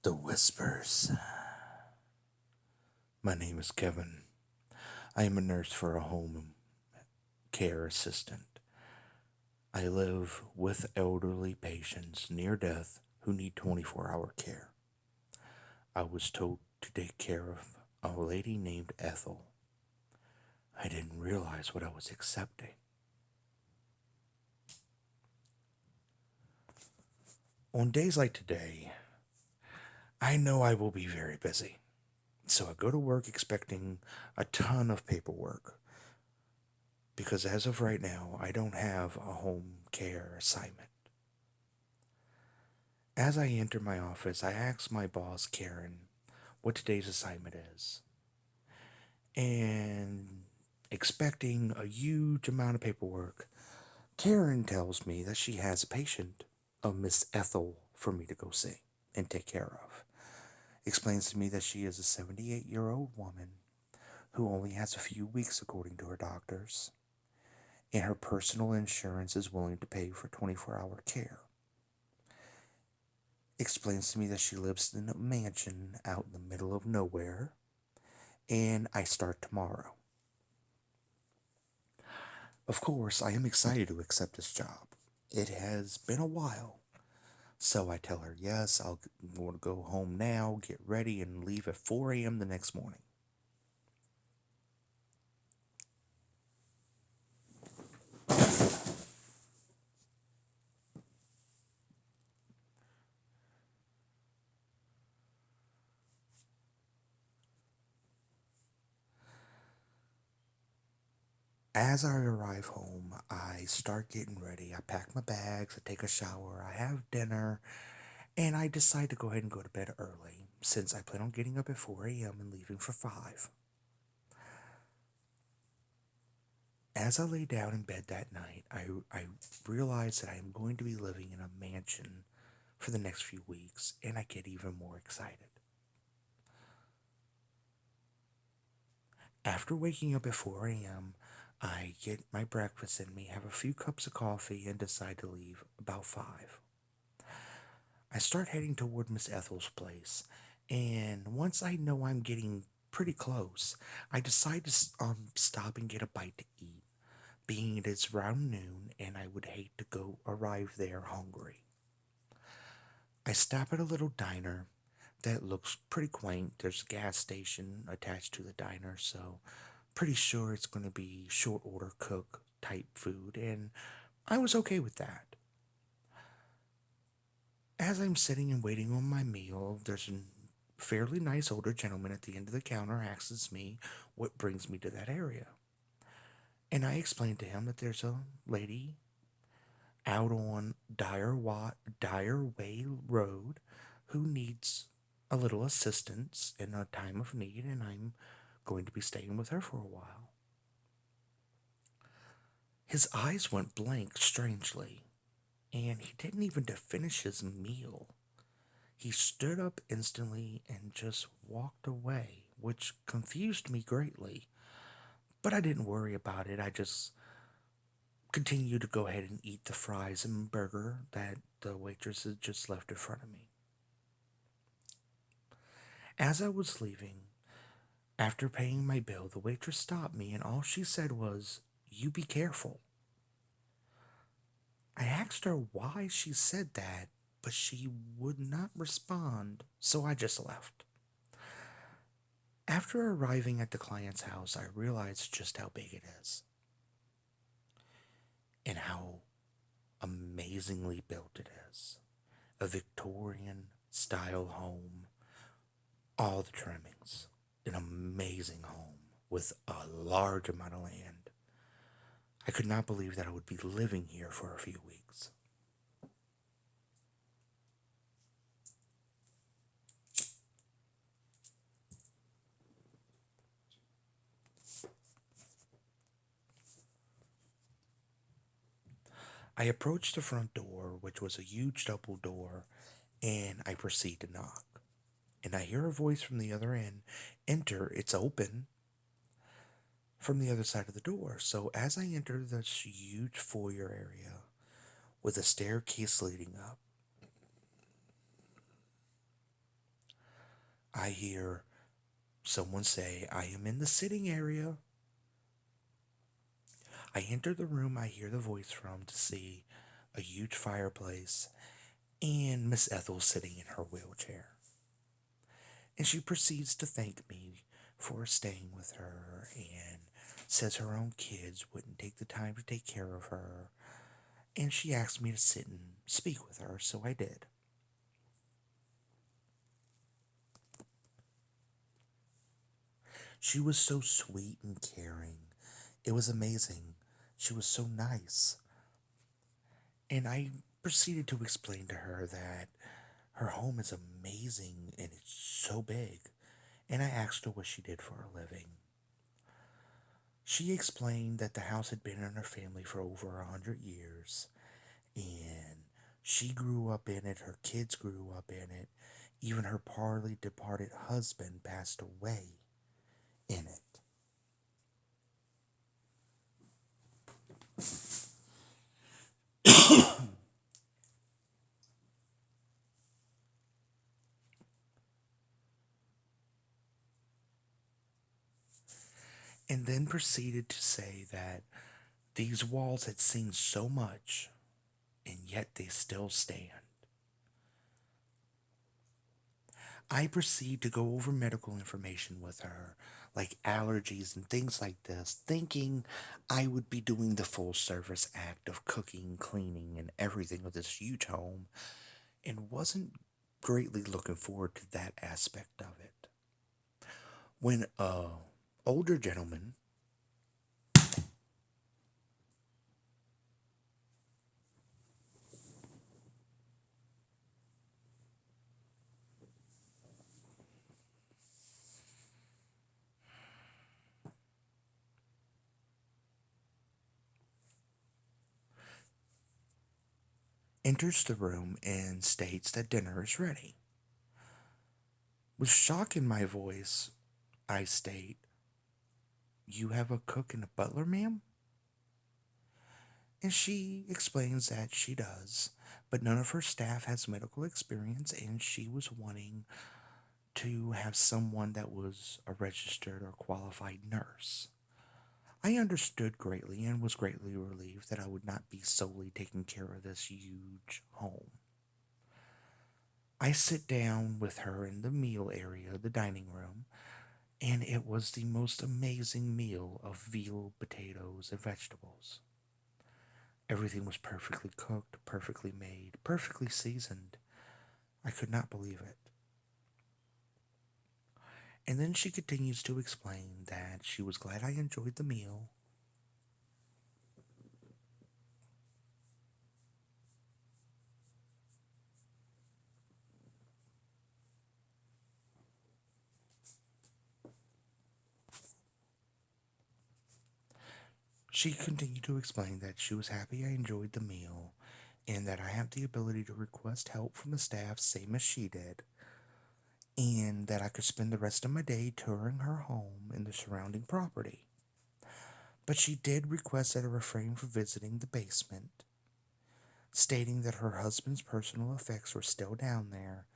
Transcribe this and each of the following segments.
The Whispers. My name is Kevin. I am a nurse for a home care assistant. I live with elderly patients near death who need 24-hour care. I was told to take care of a lady named Ethel. I didn't realize what I was accepting. On days like today, I know I will be very busy. So I go to work expecting a ton of paperwork because as of right now, I don't have a home care assignment. As I enter my office, I ask my boss, Karen, what today's assignment is. And expecting a huge amount of paperwork, Karen tells me that she has a patient, a Miss Ethel, for me to go see and take care of. Explains to me that she is a 78-year-old woman who only has a few weeks according to her doctors, and her personal insurance is willing to pay for 24-hour care. Explains to me that she lives in a mansion out in the middle of nowhere, and I start tomorrow. Of course, I am excited to accept this job. It has been a while. So I tell her, yes, I'll want to go home now, get ready, and leave at 4 a.m. the next morning. As I arrive home, I start getting ready. I pack my bags, I take a shower, I have dinner, and I decide to go ahead and go to bed early since I plan on getting up at 4 a.m. and leaving for 5. As I lay down in bed that night, I realize that I am going to be living in a mansion for the next few weeks, and I get even more excited. After waking up at 4 a.m., I get my breakfast in me, have a few cups of coffee, and decide to leave about 5. I start heading toward Miss Ethel's place, and once I know I'm getting pretty close, I decide to stop and get a bite to eat, being it is around noon and I would hate to go arrive there hungry. I stop at a little diner that looks pretty quaint. There's a gas station attached to the diner, so pretty sure it's going to be short order cook type food, and I was okay with that. As I'm sitting and waiting on my meal, there's a fairly nice older gentleman at the end of the counter asks me what brings me to that area. And I explained to him that there's a lady out on Dyer Way Road who needs a little assistance in a time of need, and I'm going to be staying with her for a while. His eyes went blank strangely, and he didn't even finish his meal. He stood up instantly and just walked away, which confused me greatly. But I didn't worry about it. I just continued to go ahead and eat the fries and burger that the waitress had just left in front of me. As I was leaving, after paying my bill, the waitress stopped me and all she said was, "You be careful." I asked her why she said that, but she would not respond, so I just left. After arriving at the client's house, I realized just how big it is and how amazingly built it is. A Victorian style home, all the trimmings, an amazing home with a large amount of land. I could not believe that I would be living here for a few weeks. I approached the front door, which was a huge double door, and I proceed to knock. And I hear a voice from the other end, "Enter, it's open," from the other side of the door. So as I enter this huge foyer area with a staircase leading up, I hear someone say, I am in the sitting area. I enter the room I hear the voice from to see a huge fireplace and Miss Ethel sitting in her wheelchair. And she proceeds to thank me for staying with her and says her own kids wouldn't take the time to take care of her. And she asked me to sit and speak with her, so I did. She was so sweet and caring. It was amazing. She was so nice. And I proceeded to explain to her that her home is amazing and it's so big. And I asked her what she did for a living. She explained that the house had been in her family for over 100 years, and she grew up in it, her kids grew up in it, even her poorly departed husband passed away in it. And then proceeded to say that these walls had seen so much, and yet they still stand. I proceed to go over medical information with her, like allergies and things like this, thinking I would be doing the full service act of cooking, cleaning, and everything of this huge home, and wasn't greatly looking forward to that aspect of it. When a older gentleman enters the room and states that dinner is ready. With shock in my voice, I state, "You have a cook and a butler, ma'am?" And she explains that she does, but none of her staff has medical experience, and she was wanting to have someone that was a registered or qualified nurse. I understood greatly and was greatly relieved that I would not be solely taking care of this huge home. I sit down with her in the meal area, the dining room, and it was the most amazing meal of veal, potatoes, and vegetables. Everything was perfectly cooked, perfectly made, perfectly seasoned. I could not believe it. And then she continues to explain that she was glad I enjoyed the meal. She continued to explain that she was happy I enjoyed the meal and that I have the ability to request help from the staff, same as she did, and that I could spend the rest of my day touring her home and the surrounding property. But she did request that I refrain from visiting the basement, stating that her husband's personal effects were still down there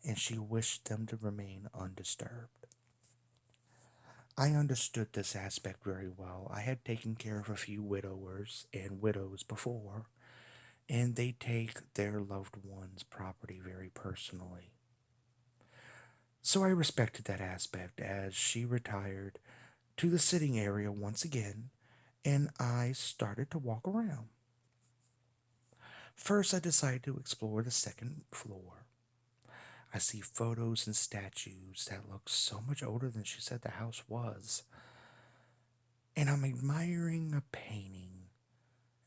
and she wished them to remain undisturbed. I understood this aspect very well. I had taken care of a few widowers and widows before, and they take their loved one's property very personally. So I respected that aspect as she retired to the sitting area once again, and I started to walk around. First, I decided to explore the second floor. I see photos and statues that look so much older than she said the house was, and I'm admiring a painting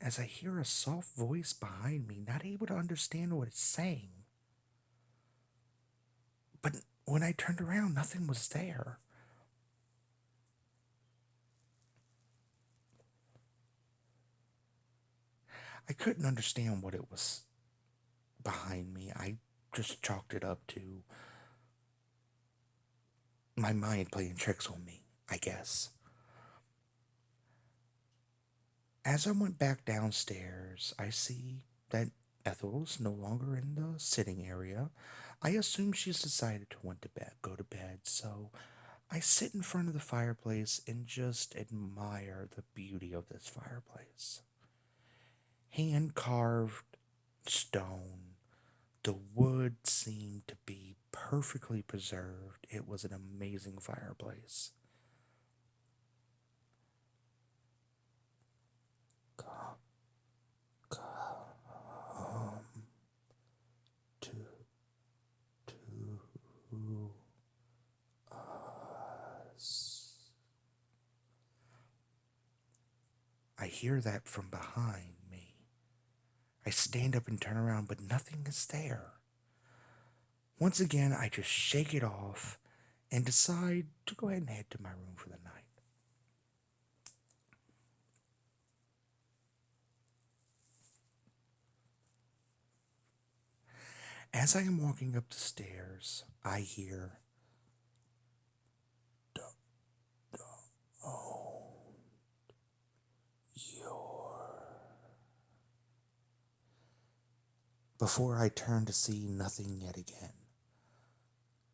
as I hear a soft voice behind me, not able to understand what it's saying. But when I turned around, nothing was there. I couldn't understand what it was behind me. I just chalked it up to my mind playing tricks on me, I guess. As I went back downstairs, I see that Ethel is no longer in the sitting area. I assume she's decided to want to go to bed, so I sit in front of the fireplace and just admire the beauty of this fireplace. Hand carved stone, the wood seemed to be perfectly preserved. It was an amazing fireplace. Come, come to, to us. I hear that from behind me. I stand up and turn around, but nothing is there. Once again, I just shake it off and decide to go ahead and head to my room for the night. As I am walking up the stairs, I hear, "Oh, your." Before I turn to see nothing yet again.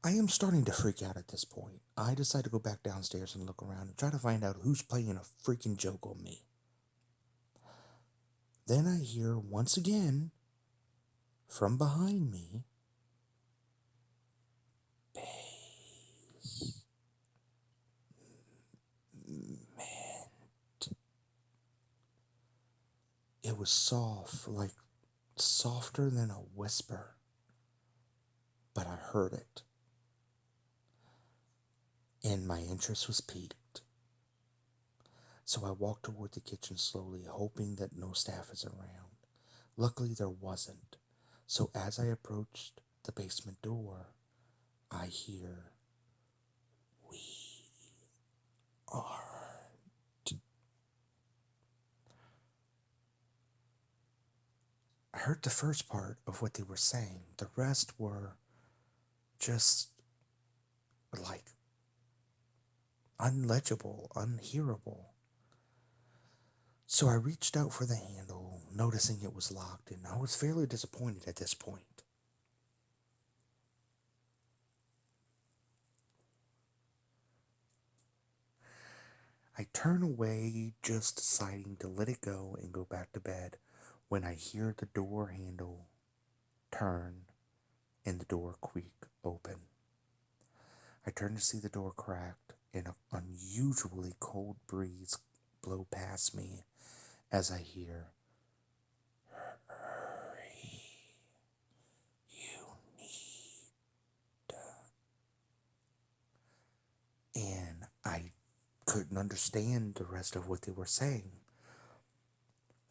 I am starting to freak out at this point. I decide to go back downstairs and look around and try to find out who's playing a freaking joke on me. Then I hear once again from behind me, "Basement." It was soft, like softer than a whisper, but I heard it, and my interest was piqued. So I walked toward the kitchen slowly, hoping that no staff is around. Luckily, there wasn't. So as I approached the basement door, I hear, "We are." I heard the first part of what they were saying. The rest were just like unlegible, unhearable. So I reached out for the handle, noticing it was locked, and I was fairly disappointed at this point. I turn away, just deciding to let it go and go back to bed, when I hear the door handle turn and the door creak open. I turn to see the door cracked and an unusually cold breeze blow past me as I hear, "Hurry, you need," and I couldn't understand the rest of what they were saying.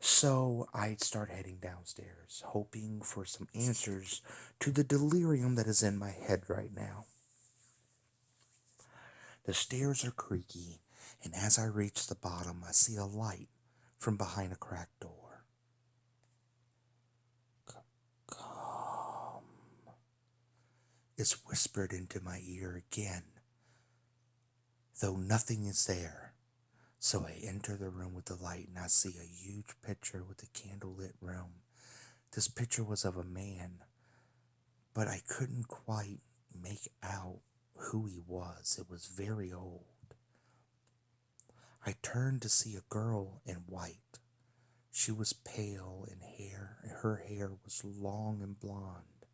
So I'd start heading downstairs, hoping for some answers to the delirium that is in my head right now. The stairs are creaky, and as I reach the bottom, I see a light from behind a cracked door. "Come," is whispered into my ear again, though nothing is there. So I enter the room with the light and I see a huge picture with a candlelit room. This picture was of a man, but I couldn't quite make out who he was. It was very old. I turned to see a girl in white. She was pale in hair, and her hair was long and blonde.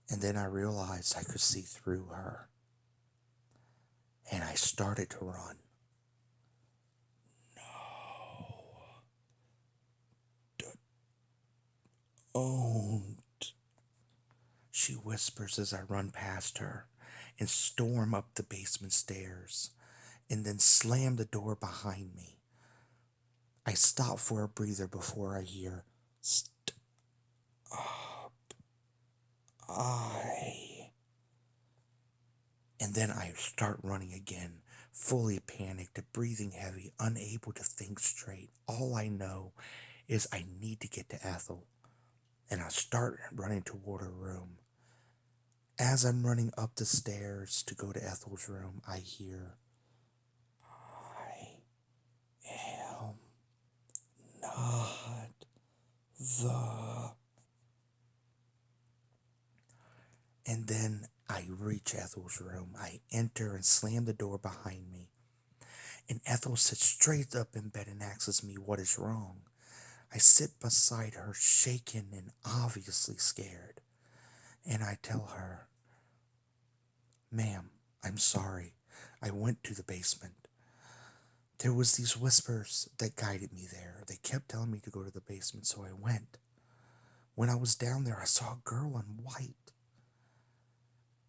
And then I realized I could see through her. And I started to run. "No. Don't," she whispers as I run past her and storm up the basement stairs, and then slam the door behind me. I stop for a breather before I hear, "Stop. I." And then I start running again, fully panicked, breathing heavy, unable to think straight. All I know is I need to get to Ethel, and I start running toward her room. As I'm running up the stairs to go to Ethel's room, I hear, "I am not the..." And then I reach Ethel's room. I enter and slam the door behind me. And Ethel sits straight up in bed and asks me what is wrong. I sit beside her, shaken and obviously scared. And I tell her, "Ma'am, I'm sorry. I went to the basement. There was these whispers that guided me there. They kept telling me to go to the basement, so I went. When I was down there, I saw a girl in white,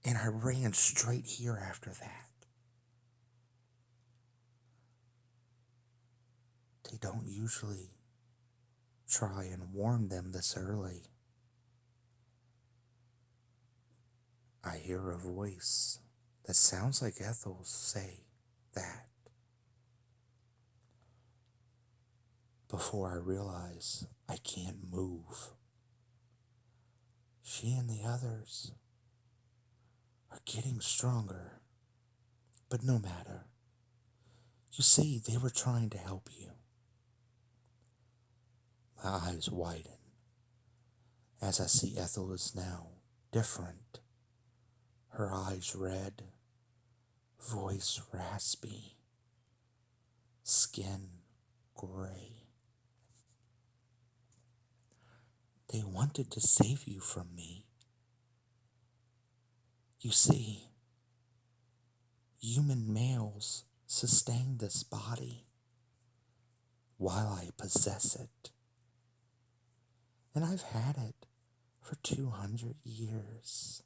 and I ran straight here after that. They don't usually try and warn them this early." I hear a voice that sounds like Ethel's say that before I realize I can't move. She and the others are getting stronger, but no matter. You see, they were trying to help you. My eyes widen as I see Ethel is now different. Her eyes red, voice raspy, skin gray. They wanted to save you from me. You see, human males sustain this body while I possess it. And I've had it for 200 years.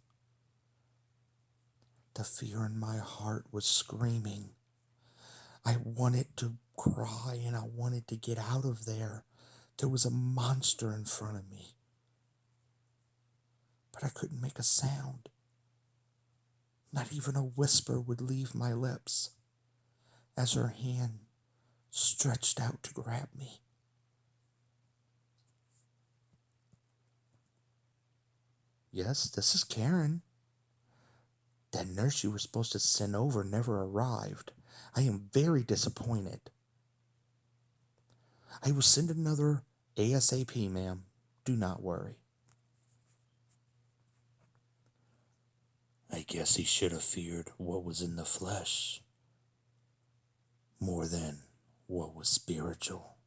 The fear in my heart was screaming. I wanted to cry and I wanted to get out of there. There was a monster in front of me. But I couldn't make a sound. Not even a whisper would leave my lips as her hand stretched out to grab me. "Yes, this is Karen. That nurse you were supposed to send over never arrived. I am very disappointed." "I will send another ASAP, ma'am. Do not worry." I guess he should have feared what was in the flesh more than what was spiritual.